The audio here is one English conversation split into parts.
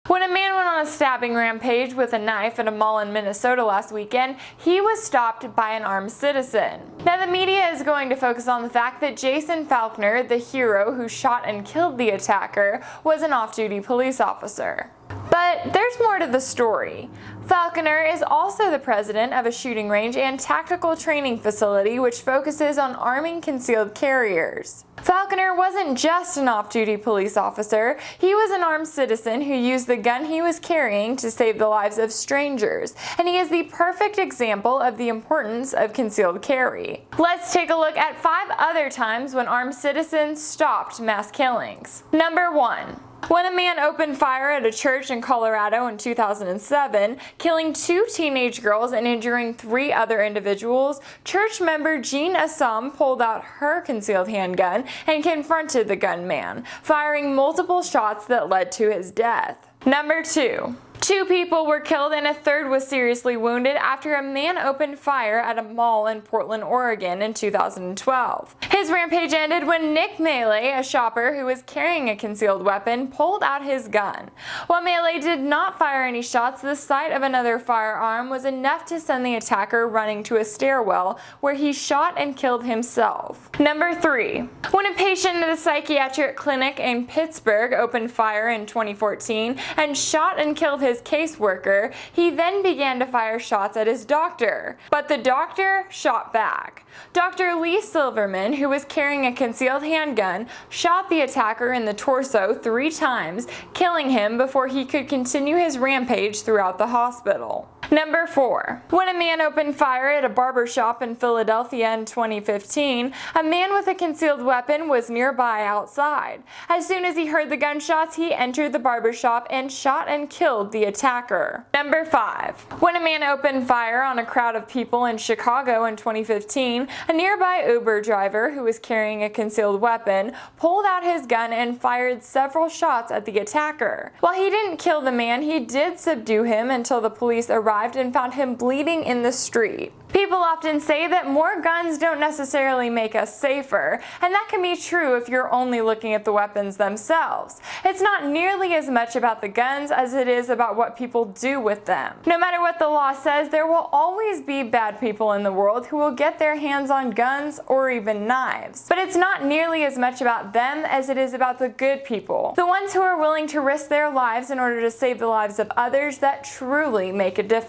When a man went on a stabbing rampage with a knife at a mall in Minnesota last weekend, he was stopped by an armed citizen. Now the media is going to focus on the fact that Jason Falconer, the hero who shot and killed the attacker, was an off-duty police officer. But there's more to the story. Falconer is also the president of a shooting range and tactical training facility which focuses on arming concealed carriers. Falconer wasn't just an off-duty police officer, he was an armed citizen who used the gun he was carrying to save the lives of strangers, and he is the perfect example of the importance of concealed carry. Let's take a look at 5 other times when armed citizens stopped mass killings. Number 1. When a man opened fire at a church in Colorado in 2007, killing 2 teenage girls and injuring 3 other individuals, church member Gina Some pulled out her concealed handgun and confronted the gunman, firing multiple shots that led to his death. Number 2. 2 people were killed and a third was seriously wounded after a man opened fire at a mall in Portland, Oregon in 2012. His rampage ended when Meili, a shopper who was carrying a concealed weapon, pulled out his gun. While Meili did not fire any shots, the sight of another firearm was enough to send the attacker running to a stairwell where he shot and killed himself. Number 3. When a patient at a psychiatric clinic in Pittsburgh opened fire in 2014 and shot and killed his caseworker, he then began to fire shots at his doctor. But the doctor shot back. Dr. Lee Silverman, who was carrying a concealed handgun, shot the attacker in the torso 3 times, killing him before he could continue his rampage throughout the hospital. Number 4. When a man opened fire at a barber shop in Philadelphia in 2015, a man with a concealed weapon was nearby outside. As soon as he heard the gunshots, he entered the barber shop and shot and killed the attacker. Number 5. When a man opened fire on a crowd of people in Chicago in 2015, a nearby Uber driver who was carrying a concealed weapon pulled out his gun and fired several shots at the attacker. While he didn't kill the man, he did subdue him until the police arrived and found him bleeding in the street. People often say that more guns don't necessarily make us safer, and that can be true if you're only looking at the weapons themselves. It's not nearly as much about the guns as it is about what people do with them. No matter what the law says, there will always be bad people in the world who will get their hands on guns or even knives. But it's not nearly as much about them as it is about the good people, the ones who are willing to risk their lives in order to save the lives of others that truly make a difference.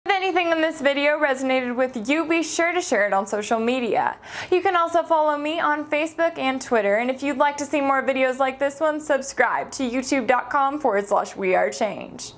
If anything in this video resonated with you, be sure to share it on social media. You can also follow me on Facebook and Twitter, and if you'd like to see more videos like this one, subscribe to youtube.com/WeAreChange.